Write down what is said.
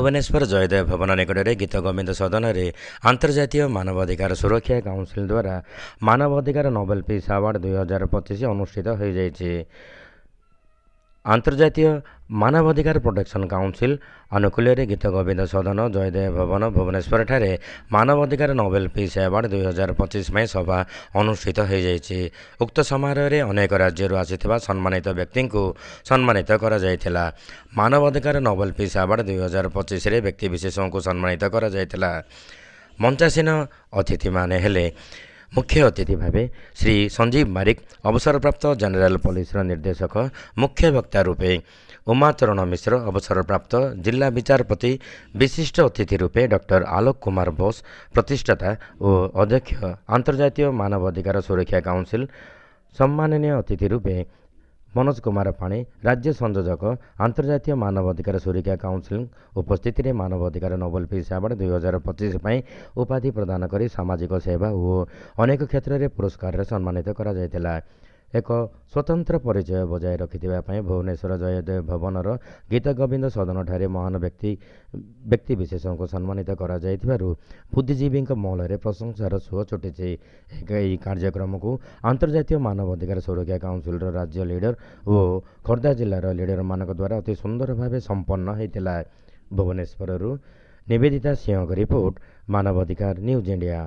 भुवनेश्वर जयदेव भवन निकटରେ गीतगोविंद सदन में अंतर्जातीय मानवाधिकार सुरक्षा काउंसिल द्वारा मानवाधिकार नोबेल पीस अवार्ड 2025 अनुष्ठित हो जाइए। अंतर्जातीय मानवाधिकार प्रोटेक्शन काउंसिल अनुकूल गीतगोविंद सदन जयदेव भवन भुवनेश्वर ठारे मानवाधिकार नोबेल पीस अवार्ड 2025 में सभा अनुष्ठित हो जाइए। उक्त समारोह में अनेक राज्य आसिथिबा सम्मानित व्यक्ति को सम्मानित करा जायथिला। मानवाधिकार नोबेल पीस अवार्ड 2025 रे व्यक्ति विशेषों को सम्मानित करा जायथिला। मंचासीन अतिथि माने हेले मुख्य अतिथि भावे श्री संजीव मारिक अवसरप्राप्त जनरल पुलिस निर्देशक, मुख्य वक्ता रूपे उमाचरण मिश्र अवसरप्राप्त जिला विचारपति, विशिष्ट अतिथि रूपे डॉक्टर आलोक कुमार बोस प्रतिष्ठाता और अध्यक्ष अंतर्जातीय मानवाधिकार सुरक्षा काउंसिल, सम्माननीय अतिथि रूपे मनोज कुमार पाणी राज्य संयोजक अंतर्जातीय मानवाधिकार सुरक्षा काउंसिल उपस्थित में मानवाधिकार नोबेल पीस अवार्ड 2025 में उपाधि प्रदान कर सामाजिक सेवा और अनेक क्षेत्र में पुरस्कार सम्मानित करा जायतिला। एक स्वतंत्र परिचय बजाय रखिथिबा भुवनेश्वर जयदेव भवनर गीतगोविंद सदन ठारे महान व्यक्ति विशेषों को सम्मानित करा जायथिबारु बुद्धिजीवी महल में प्रशंसार सुह छुटी। यह कार्यक्रम को अंतर्जातीय मानवाधिकार सुरक्षा काउंसिल राज्य लीडर और खोर्धा जिलार लीडर मानक द्वारा अति सुंदर भाव संपन्न होता। भुवनेश्वर निवेदिता सिंह रिपोर्ट, मानवाधिकार न्यूज इंडिया।